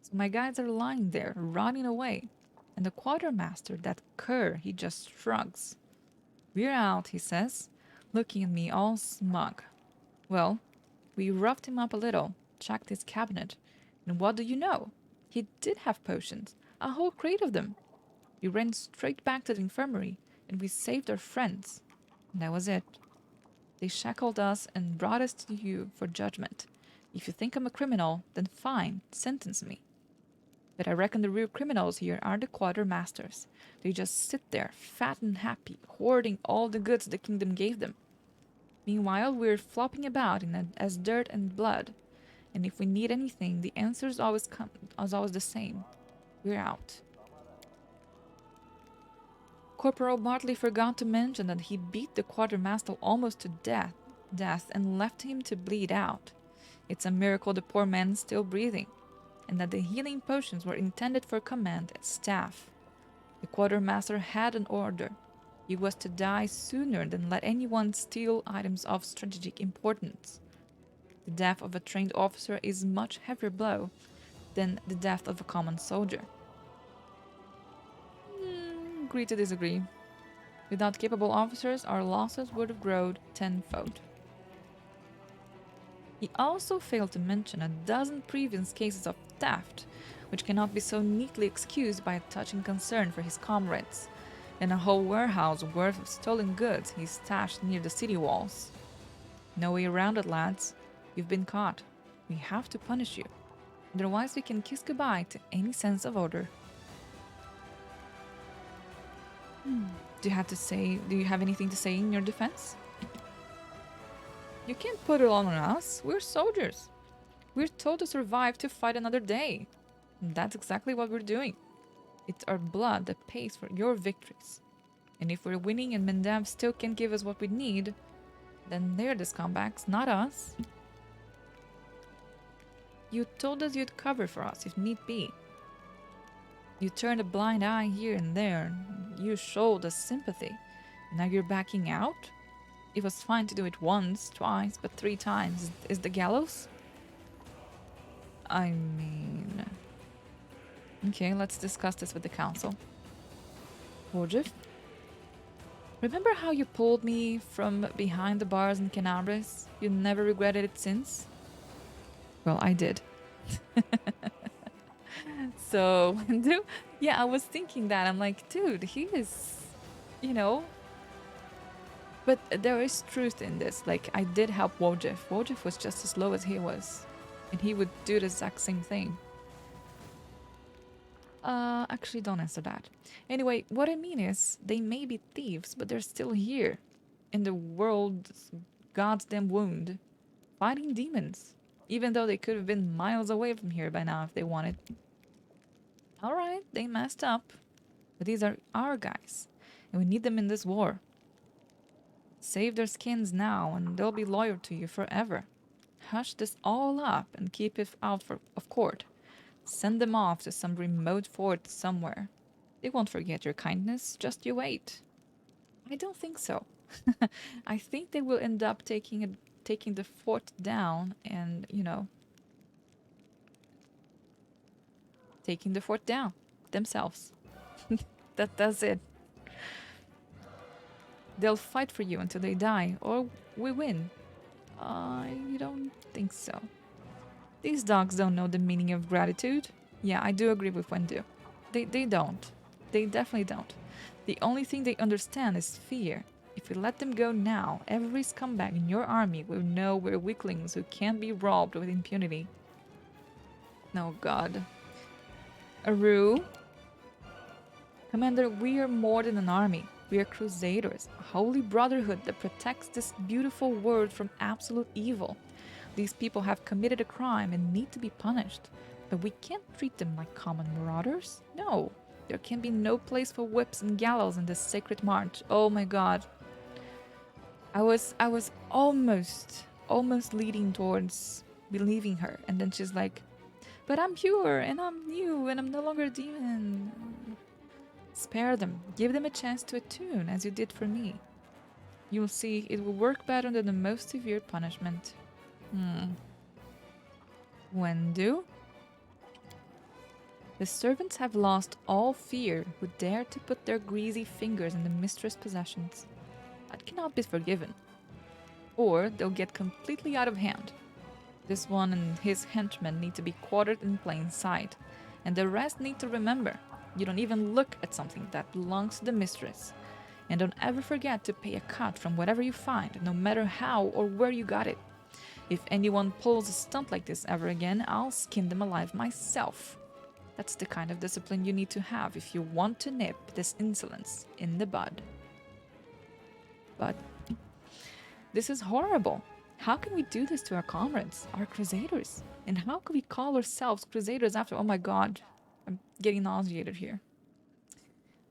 So my guys are lying there, rotting away. And the quartermaster, that cur, he just shrugs. We're out, he says, looking at me all smug. Well, we roughed him up a little, checked his cabinet, and what do you know? He did have potions, a whole crate of them. We ran straight back to the infirmary, and we saved our friends. And that was it. They shackled us and brought us to you for judgment. If you think I'm a criminal, then fine, sentence me. But I reckon the real criminals here are the quartermasters. They just sit there, fat and happy, hoarding all the goods the kingdom gave them. Meanwhile, we're flopping about as dirt and blood. And if we need anything, the answer is always the same. We're out. Corporal Bartley forgot to mention that he beat the quartermaster almost to death and left him to bleed out. It's a miracle the poor man's still breathing, and that the healing potions were intended for command and staff. The quartermaster had an order. He was to die sooner than let anyone steal items of strategic importance. The death of a trained officer is a much heavier blow than the death of a common soldier. Agree to disagree. Without capable officers, our losses would have grown tenfold. He also failed to mention a dozen previous cases of theft, which cannot be so neatly excused by a touching concern for his comrades, and a whole warehouse worth of stolen goods he stashed near the city walls. No way around it, lads. You've been caught. We have to punish you. Otherwise, we can kiss goodbye to any sense of order. Do you have anything to say in your defense? You can't put it all on us. We're soldiers. We're told to survive to fight another day. And that's exactly what we're doing. It's our blood that pays for your victories. And if we're winning and Mendav still can't give us what we need, then they're the scumbags, not us. You told us you'd cover for us if need be. You turned a blind eye here and there. You showed us sympathy. Now you're backing out? It was fine to do it once, twice, but 3 times is the gallows? I mean... Okay, let's discuss this with the council. Wojif? Remember how you pulled me from behind the bars in Canabris? You never regretted it since? Well, I did. So, yeah, I was thinking that. I'm like, dude, he is, you know. But there is truth in this. Like, I did help Wojif. Wojif was just as low as he was. And he would do the exact same thing. Actually, don't answer that. Anyway, what I mean is, they may be thieves, but they're still here. In the world's goddamn wound. Fighting demons. Even though they could have been miles away from here by now if they wanted. Alright, they messed up. But these are our guys. And we need them in this war. Save their skins now and they'll be loyal to you forever. Hush this all up and keep it out of court. Send them off to some remote fort somewhere. They won't forget your kindness, just you wait. I don't think so. I think they will end up taking the fort down and, taking the fort down themselves. That's it. They'll fight for you until they die, or we win. I don't think so. These dogs don't know the meaning of gratitude. Yeah, I do agree with Wendu. They don't. They definitely don't. The only thing they understand is fear. If we let them go now, every scumbag in your army will know we're weaklings who can't be robbed with impunity. Oh god. Aru? Commander, we are more than an army. We are crusaders, a holy brotherhood that protects this beautiful world from absolute evil. These people have committed a crime and need to be punished. But we can't treat them like common marauders. No, there can be no place for whips and gallows in this sacred march. Oh my god. I was almost leading towards believing her. And then she's like, but I'm pure and I'm new and I'm no longer a demon. Spare them. Give them a chance to attune as you did for me. You'll see it will work better than the most severe punishment. Wendu? The servants have lost all fear who dare to put their greasy fingers in the mistress' possessions. That cannot be forgiven. Or they'll get completely out of hand. This one and his henchmen need to be quartered in plain sight, and the rest need to remember you don't even look at something that belongs to the mistress. And don't ever forget to pay a cut from whatever you find, no matter how or where you got it. If anyone pulls a stunt like this ever again, I'll skin them alive myself. That's the kind of discipline you need to have if you want to nip this insolence in the bud. But this is horrible. How can we do this to our comrades, our crusaders? And how can we call ourselves crusaders after? Oh my god, I'm getting nauseated here.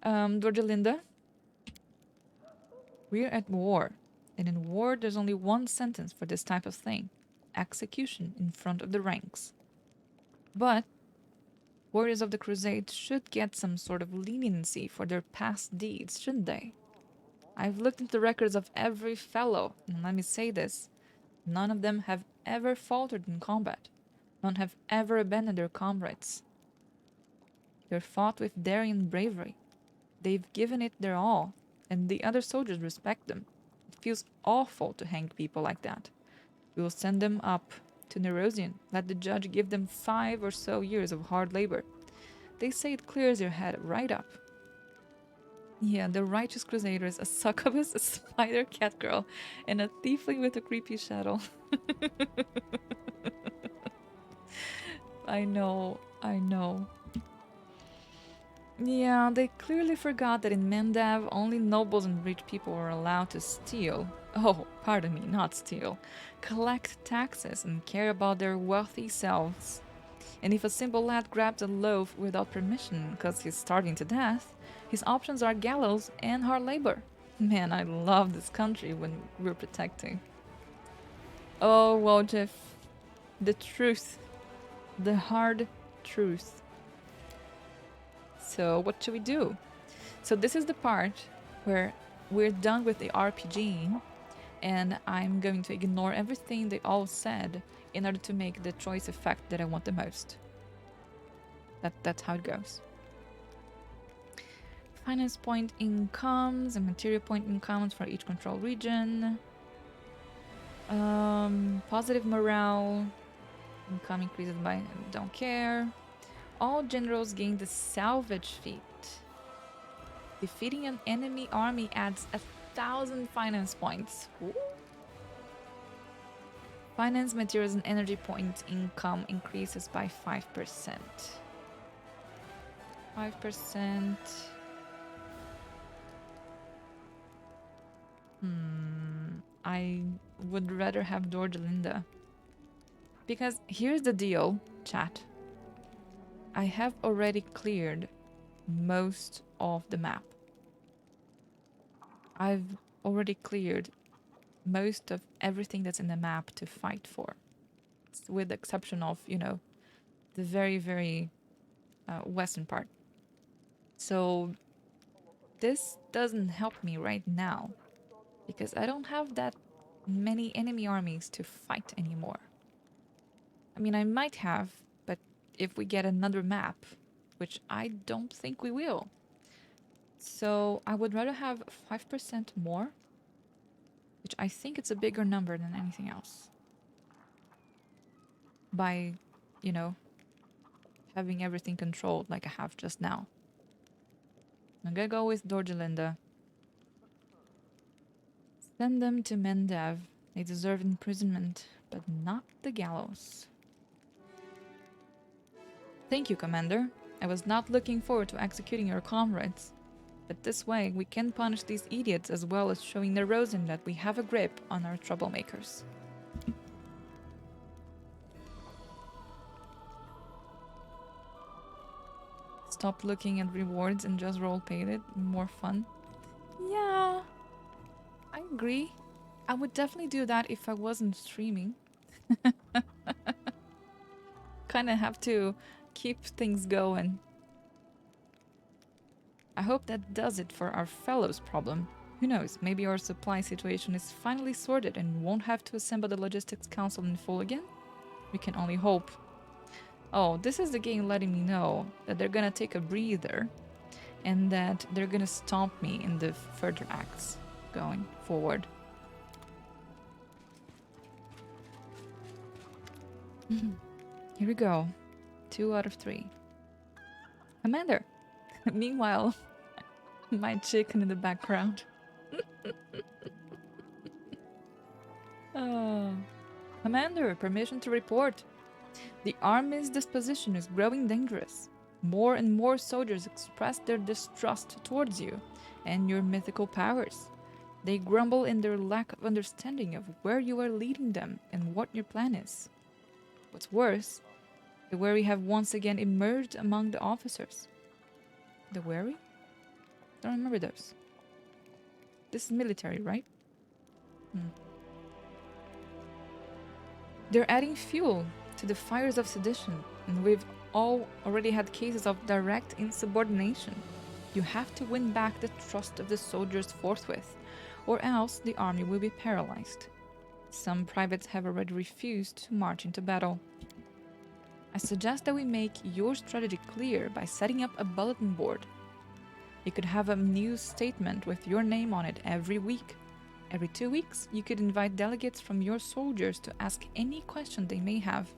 Dordelinda, we're at war. And in war, there's only one sentence for this type of thing: execution in front of the ranks. But warriors of the Crusade should get some sort of leniency for their past deeds, shouldn't they? I've looked into the records of every fellow, and let me say this: none of them have ever faltered in combat. None have ever abandoned their comrades. They're fought with daring and bravery. They've given it their all, and the other soldiers respect them. It feels awful to hang people like that. We'll send them up to Nerosian. Let the judge give them 5 or so years of hard labor. They say it clears your head right up. Yeah, the righteous crusaders, a succubus, a spider cat girl, and a tiefling with a creepy shadow. I know. Yeah, they clearly forgot that in Mendav, only nobles and rich people were allowed to steal. Oh, pardon me, not steal. Collect taxes and care about their wealthy selves. And if a simple lad grabs a loaf without permission because he's starving to death, his options are gallows and hard labor. Man, I love this country when we're protecting. Oh, Wojciech, the truth. The hard truth. So what should we do? So this is the part where we're done with the RPG, and I'm going to ignore everything they all said in order to make the choice effect that I want the most. That's how it goes. Finance point incomes and material point incomes for each control region. Positive morale. Income increases by don't care. All generals gain the salvage feat. Defeating an enemy army adds 1,000 finance points. Ooh. Finance, materials, and energy points income increases by 5%. 5%. I would rather have Dordelinda. Because here's the deal, chat. I have already cleared most of the map. I've already cleared most of everything that's in the map to fight for. With the exception of, you know, the very, very western part. So this doesn't help me right now because I don't have that many enemy armies to fight anymore. I mean, I might have, but if we get another map, which I don't think we will. So I would rather have 5% more, which I think it's a bigger number than anything else. By, you know, having everything controlled like I have just now. I'm gonna go with Dordelinda. Send them to Mendav. They deserve imprisonment, but not the gallows. Thank you, Commander. I was not looking forward to executing your comrades. But this way, we can punish these idiots as well as showing Nerosian that we have a grip on our troublemakers. Stop looking at rewards and just roleplay it. More fun. Yeah, I agree. I would definitely do that if I wasn't streaming. Kinda have to keep things going. I hope that does it for our fellows problem. Who knows, maybe our supply situation is finally sorted and won't have to assemble the logistics council in full again? We can only hope. Oh, this is the game letting me know that they're gonna take a breather and that they're gonna stop me in the further acts going forward. Here we go. 2 out of 3. Commander! Meanwhile, my chicken in the background. Oh. Commander, permission to report. The army's disposition is growing dangerous. More and more soldiers express their distrust towards you and your mythical powers. They grumble in their lack of understanding of where you are leading them and what your plan is. What's worse, the wary have once again emerged among the officers. The wary? Don't remember those. This is military, right? They're adding fuel to the fires of sedition, and we've all already had cases of direct insubordination. You have to win back the trust of the soldiers forthwith, or else the army will be paralyzed. Some privates have already refused to march into battle. I suggest that we make your strategy clear by setting up a bulletin board. You could have a news statement with your name on it every week. Every 2 weeks, you could invite delegates from your soldiers to ask any question they may have.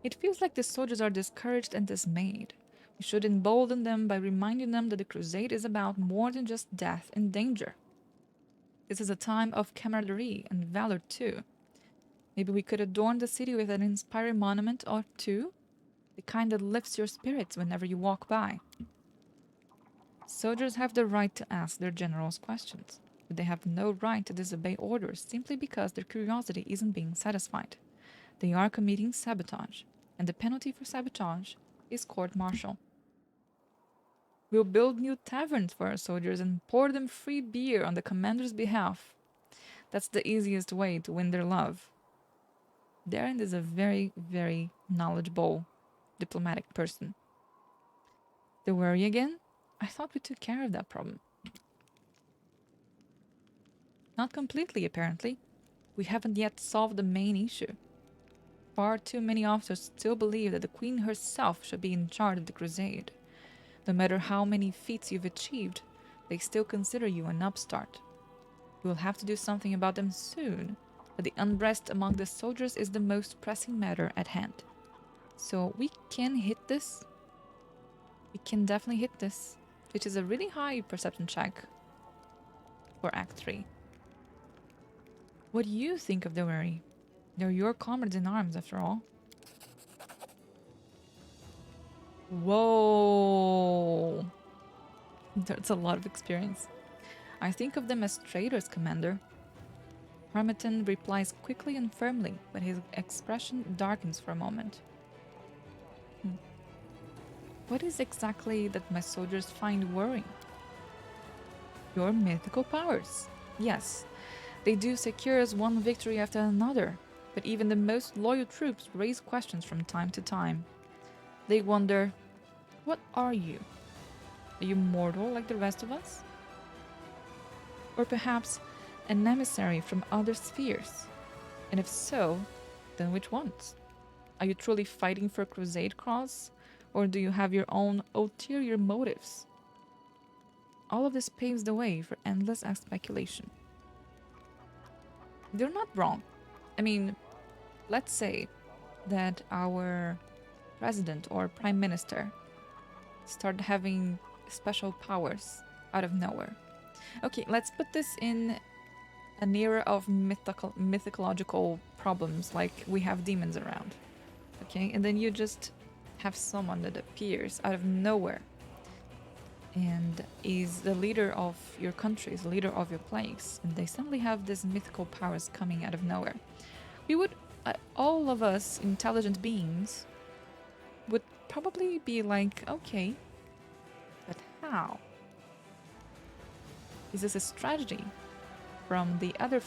It feels like the soldiers are discouraged and dismayed. We should embolden them by reminding them that the crusade is about more than just death and danger. This is a time of camaraderie and valor too. Maybe we could adorn the city with an inspiring monument or two, the kind that lifts your spirits whenever you walk by. Soldiers have the right to ask their generals questions, but they have no right to disobey orders simply because their curiosity isn't being satisfied. They are committing sabotage, and the penalty for sabotage is court-martial. We'll build new taverns for our soldiers and pour them free beer on the commander's behalf. That's the easiest way to win their love. Darren is a very, very knowledgeable diplomatic person. The worry again? I thought we took care of that problem. Not completely, apparently. We haven't yet solved the main issue. Far too many officers still believe that the Queen herself should be in charge of the crusade. No matter how many feats you've achieved, they still consider you an upstart. We will have to do something about them soon, but the unrest among the soldiers is the most pressing matter at hand. So we can hit this. We can definitely hit this, which is a really high perception check for Act 3. What do you think of the wary? They're your comrades in arms, after all. Whoa! That's a lot of experience. I think of them as traitors, Commander. Harmattan replies quickly and firmly, but his expression darkens for a moment. What is exactly that my soldiers find worrying? Your mythical powers. Yes, they do secure us one victory after another, but even the most loyal troops raise questions from time to time. They wonder, what are you? Are you mortal like the rest of us? Or perhaps an emissary from other spheres? And if so, then which ones? Are you truly fighting for a crusade cause? Or do you have your own ulterior motives? All of this paves the way for endless speculation. They're not wrong. I mean, let's say that our president or prime minister start having special powers out of nowhere. Okay, let's put this in an era of mythological problems, like we have demons around. Okay, and then you just have someone that appears out of nowhere and is the leader of your country, is the leader of your place, and they suddenly have these mythical powers coming out of nowhere. We would, all of us intelligent beings, would probably be like, okay, but how? Is this a strategy from the other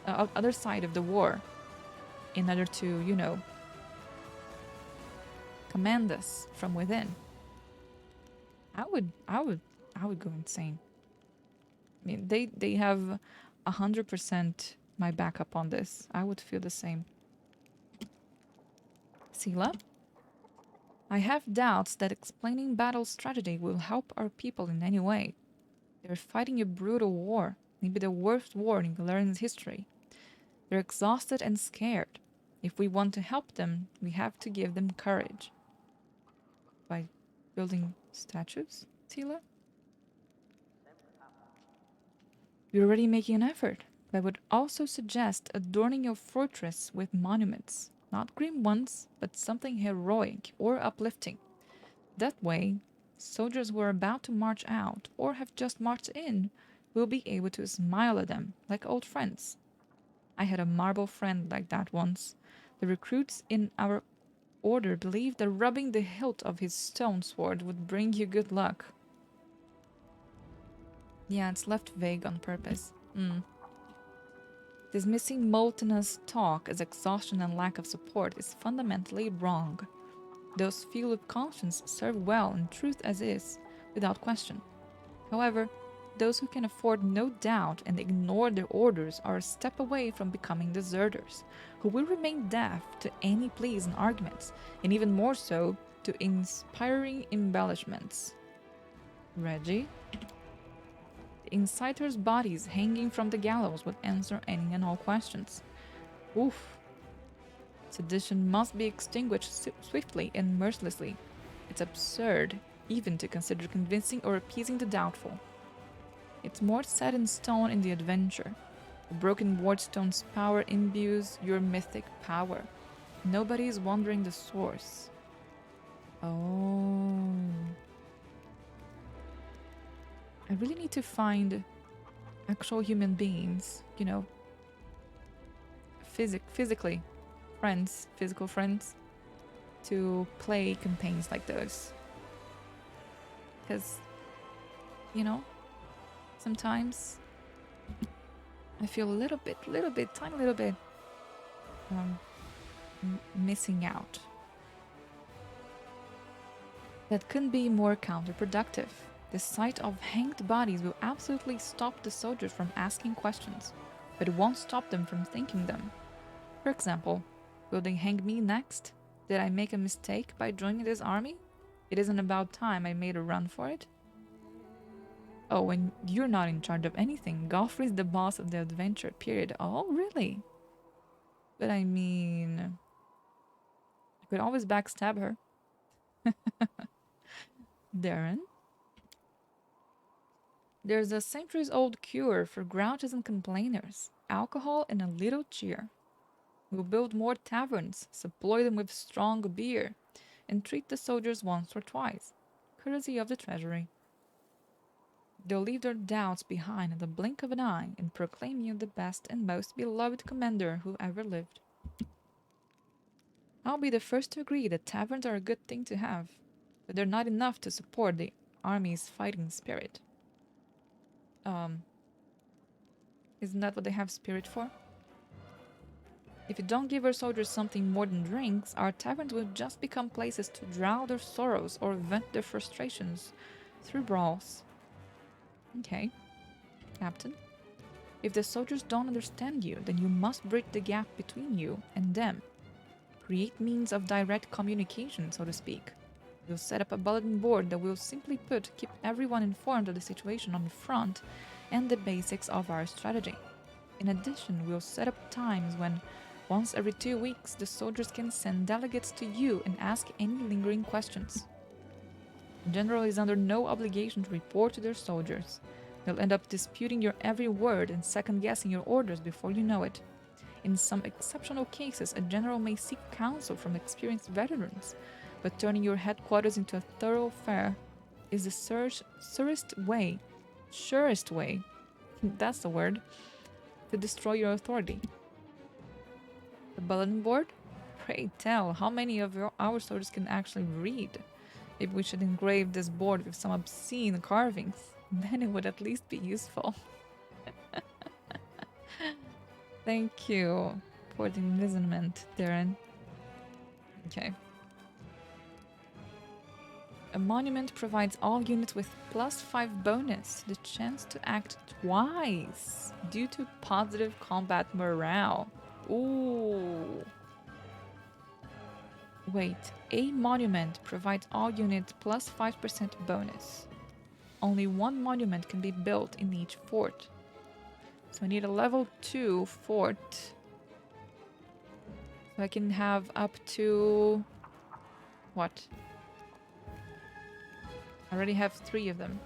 other side of the war, in order to, you know, command us from within? I would go insane. I mean, they have 100% my backup on this. I would feel the same. Sila, I have doubts that explaining battle strategy will help our people in any way. They're fighting a brutal war, maybe the worst war in Galarian's history. They're exhausted and scared. If we want to help them, we have to give them courage. By building statues, Tila? You're already making an effort, but I would also suggest adorning your fortress with monuments. Not grim ones, but something heroic or uplifting. That way, soldiers who are about to march out or have just marched in will be able to smile at them like old friends. I had a marble friend like that once. The recruits in our order believed that rubbing the hilt of his stone sword would bring you good luck. Yeah, it's left vague on purpose. Dismissing Moltena's talk as exhaustion and lack of support is fundamentally wrong. Those feel of conscience serve well in truth as is, without question. However, those who can afford no doubt and ignore their orders are a step away from becoming deserters, who will remain deaf to any pleas and arguments, and even more so to inspiring embellishments. Reggie? The inciters' bodies hanging from the gallows would answer any and all questions. Oof. Sedition must be extinguished swiftly and mercilessly. It's absurd even to consider convincing or appeasing the doubtful. It's more set in stone in the adventure. The broken wardstone's power imbues your mythic power. Nobody is wondering the source. Oh. I really need to find actual human beings, physically, friends, physical friends, to play campaigns like those. Because, sometimes I feel a little bit, tiny little bit missing out. That couldn't be more counterproductive. The sight of hanged bodies will absolutely stop the soldiers from asking questions, but it won't stop them from thinking them. For example, will they hang me next? Did I make a mistake by joining this army? It isn't about time I made a run for it. Oh, and you're not in charge of anything. Godfrey's the boss of the adventure, period. Oh, really? But I mean, I could always backstab her. Darren? There's a centuries-old cure for grouches and complainers. Alcohol and a little cheer. We'll build more taverns, supply them with strong beer, and treat the soldiers once or twice, courtesy of the treasury. They'll leave their doubts behind in the blink of an eye and proclaim you the best and most beloved commander who ever lived. I'll be the first to agree that taverns are a good thing to have, but they're not enough to support the army's fighting spirit. Isn't that what they have spirit for? If you don't give our soldiers something more than drinks, our taverns will just become places to drown their sorrows or vent their frustrations through brawls. Okay, Captain. If the soldiers don't understand you, then you must bridge the gap between you and them. Create means of direct communication, so to speak. We'll set up a bulletin board that will simply put keep everyone informed of the situation on the front and the basics of our strategy. In addition, we'll set up times when, once every 2 weeks, the soldiers can send delegates to you and ask any lingering questions. The general is under no obligation to report to their soldiers. They'll end up disputing your every word and second-guessing your orders before you know it. In some exceptional cases, a general may seek counsel from experienced veterans, but turning your headquarters into a thoroughfare is the surest way, that's the word, to destroy your authority. The bulletin board? Pray tell, how many of our soldiers can actually read? Maybe we should engrave this board with some obscene carvings. Then it would at least be useful. Thank you for the enlightenment, Darren. Okay. A monument provides all units with +5 bonus, the chance to act twice due to positive combat morale. Ooh. Wait, a monument provides all units plus 5% bonus. Only one monument can be built in each fort. So I need a level 2 fort. So I can have up to... what? I already have 3 of them.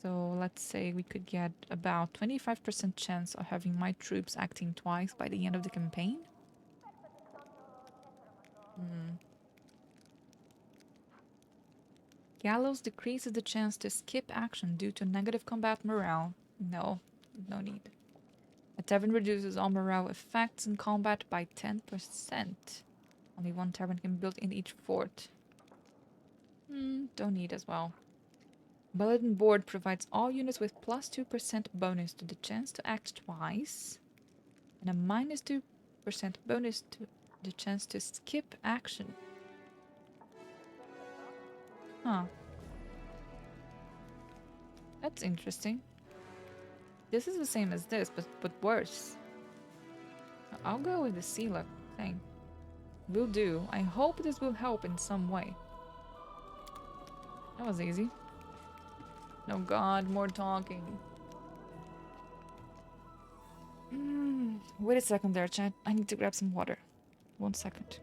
So let's say we could get about 25% chance of having my troops acting twice by the end of the campaign. Gallows decreases the chance to skip action due to negative combat morale. No, no need. A tavern reduces all morale effects in combat by 10%. Only one tavern can be built in each fort. Don't need as well. Bulletin board provides all units with plus 2% bonus to the chance to act twice, and a minus 2% bonus to the chance to skip action. Huh. That's interesting. This is the same as this, but worse. I'll go with the Sealup thing. Will do. I hope this will help in some way. That was easy. No god, more talking. Wait a second there, chat. I need to grab some water. 1 second.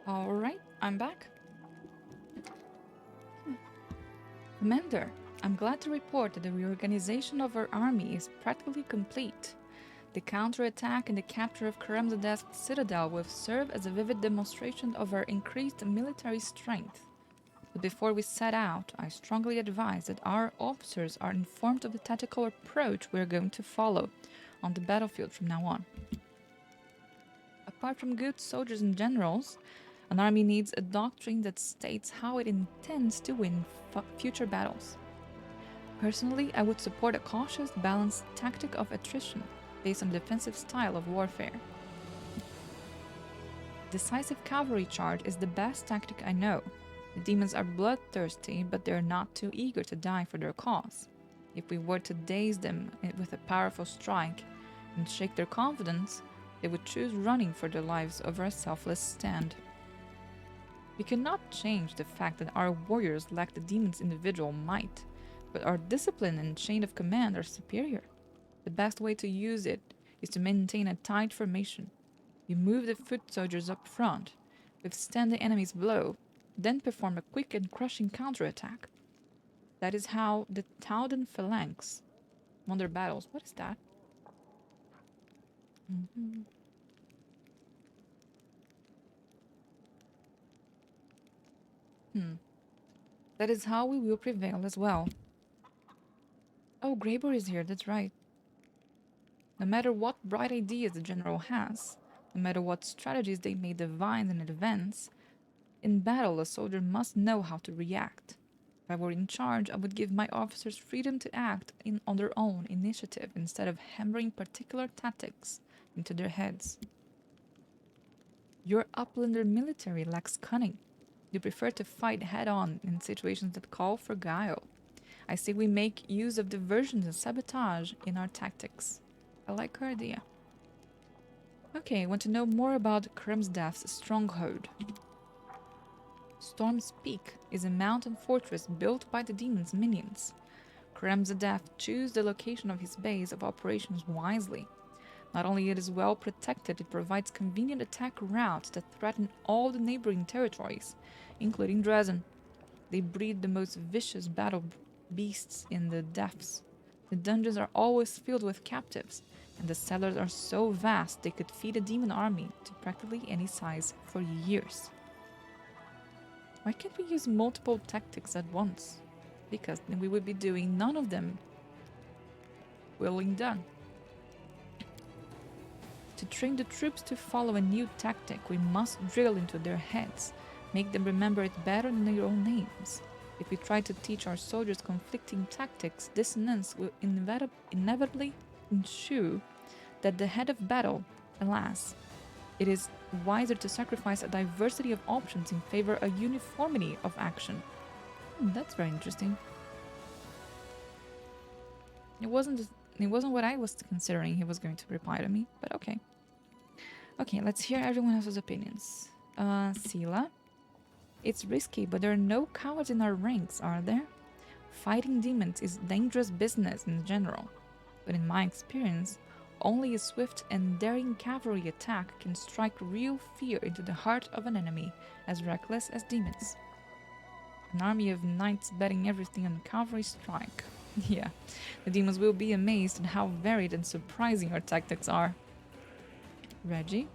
Alright, I'm back. Commander, I'm glad to report that the reorganization of our army is practically complete. The counterattack and the capture of Karamzad's citadel will serve as a vivid demonstration of our increased military strength. But before we set out, I strongly advise that our officers are informed of the tactical approach we are going to follow on the battlefield from now on. Apart from good soldiers and generals, an army needs a doctrine that states how it intends to win future battles. Personally, I would support a cautious, balanced tactic of attrition based on the defensive style of warfare. Decisive cavalry charge is the best tactic I know. The demons are bloodthirsty, but they're not too eager to die for their cause. If we were to daze them with a powerful strike and shake their confidence, they would choose running for their lives over a selfless stand. We cannot change the fact that our warriors lack the demon's individual might, but our discipline and chain of command are superior. The best way to use it is to maintain a tight formation. You move the foot soldiers up front, withstand the enemy's blow, then perform a quick and crushing counterattack. That is how the Towden phalanx won their battles. What is that? That is how we will prevail as well. Oh, Greybor is here, that's right. No matter what bright ideas the general has, no matter what strategies they may devise in advance, in battle a soldier must know how to react. If I were in charge, I would give my officers freedom to act on their own initiative instead of hammering particular tactics into their heads. Your Uplander military lacks cunning. You prefer to fight head-on in situations that call for guile. I say we make use of diversions and sabotage in our tactics. I like her idea. Okay, I want to know more about Kremsdaf's stronghold. Storm's Peak is a mountain fortress built by the demon's minions. Kremzadaf chose the location of his base of operations wisely. Not only it is well protected, it provides convenient attack routes that threaten all the neighboring territories, including Dresden. They breed the most vicious battle beasts in the depths. The dungeons are always filled with captives, and the cellars are so vast they could feed a demon army to practically any size for years. Why can't we use multiple tactics at once? Because then we would be doing none of them Willing done. To train the troops to follow a new tactic, we must drill into their heads, make them remember it better than their own names. If we try to teach our soldiers conflicting tactics, dissonance will inevitably ensue. That the head of battle, alas, it is wiser to sacrifice a diversity of options in favor of uniformity of action. That's very interesting. It wasn't what I was considering he was going to reply to me, but okay. Okay, let's hear everyone else's opinions. Sila. It's risky, but there are no cowards in our ranks, are there? Fighting demons is dangerous business in general, but in my experience, only a swift and daring cavalry attack can strike real fear into the heart of an enemy as reckless as demons. An army of knights betting everything on cavalry strike. Yeah, the demons will be amazed at how varied and surprising our tactics are. Reggie.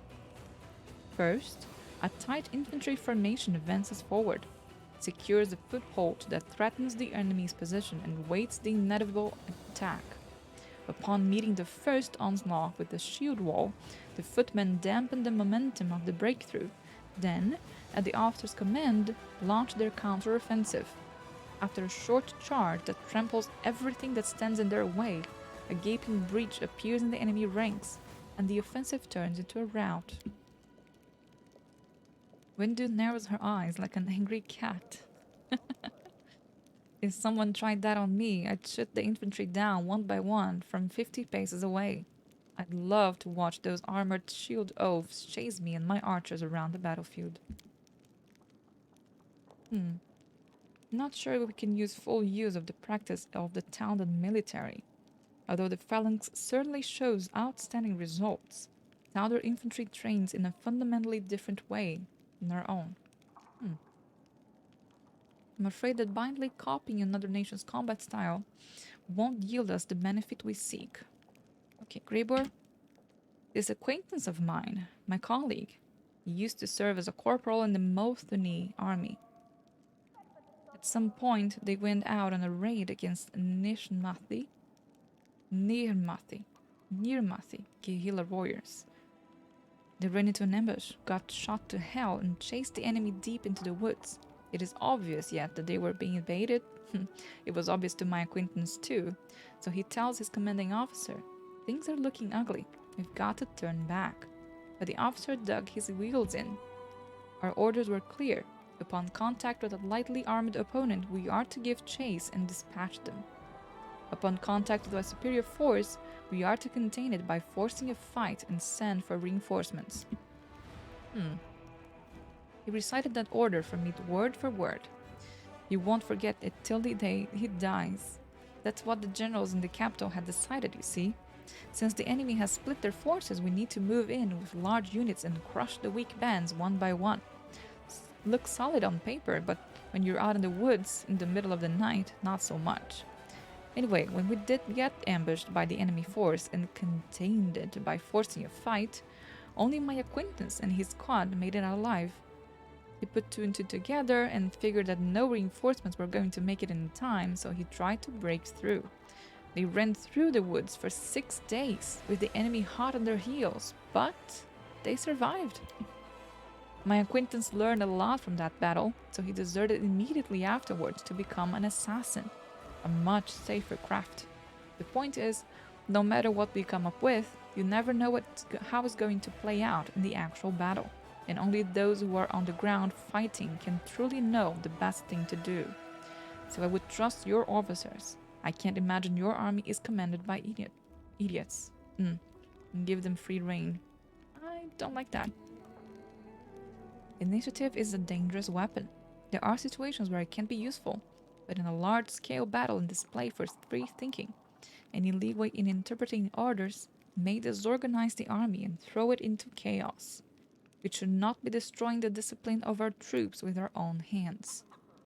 First, a tight infantry formation advances forward, secures a foothold that threatens the enemy's position and waits the inevitable attack. Upon meeting the first onslaught with the shield wall, the footmen dampen the momentum of the breakthrough, then, at the officer's command, launch their counter-offensive. After a short charge that tramples everything that stands in their way, a gaping breach appears in the enemy ranks, and the offensive turns into a rout. Windu narrows her eyes like an angry cat. If someone tried that on me, I'd shoot the infantry down one by one from 50 paces away. I'd love to watch those armored shield oafs chase me and my archers around the battlefield. Not sure we can use full use of the practice of the talented military. Although the phalanx certainly shows outstanding results, Tauder infantry trains in a fundamentally different way than our own. I'm afraid that blindly copying another nation's combat style won't yield us the benefit we seek. Okay, Gregor. This acquaintance of mine, my colleague, he used to serve as a corporal in the Mothuni army. At some point, they went out on a raid against Nirmathi guerrilla warriors. They ran into an ambush, got shot to hell, and chased the enemy deep into the woods. It is obvious yet that they were being invaded. It was obvious to my acquaintance too. So he tells his commanding officer, things are looking ugly. We've got to turn back. But the officer dug his wheels in. Our orders were clear. Upon contact with a lightly armed opponent, we are to give chase and dispatch them. Upon contact with a superior force, we are to contain it by forcing a fight and send for reinforcements. He recited that order for me word for word. You won't forget it till the day he dies. That's what the generals in the capital had decided, you see. Since the enemy has split their forces, we need to move in with large units and crush the weak bands one by one. Looks solid on paper, but when you're out in the woods in the middle of the night, not so much. Anyway, when we did get ambushed by the enemy force and contained it by forcing a fight, only my acquaintance and his squad made it out alive. He put two and two together and figured that no reinforcements were going to make it in time, so he tried to break through. They ran through the woods for 6 days, with the enemy hot on their heels, but they survived. My acquaintance learned a lot from that battle, so he deserted immediately afterwards to become an assassin, a much safer craft. The point is, no matter what we come up with, you never know how it's going to play out in the actual battle, and only those who are on the ground fighting can truly know the best thing to do. So I would trust your officers. I can't imagine your army is commanded by idiots. And give them free rein. I don't like that. Initiative is a dangerous weapon. There are situations where it can be useful, but in a large-scale battle and display for free thinking, any leeway in interpreting orders may disorganize the army and throw it into chaos. We should not be destroying the discipline of our troops with our own hands.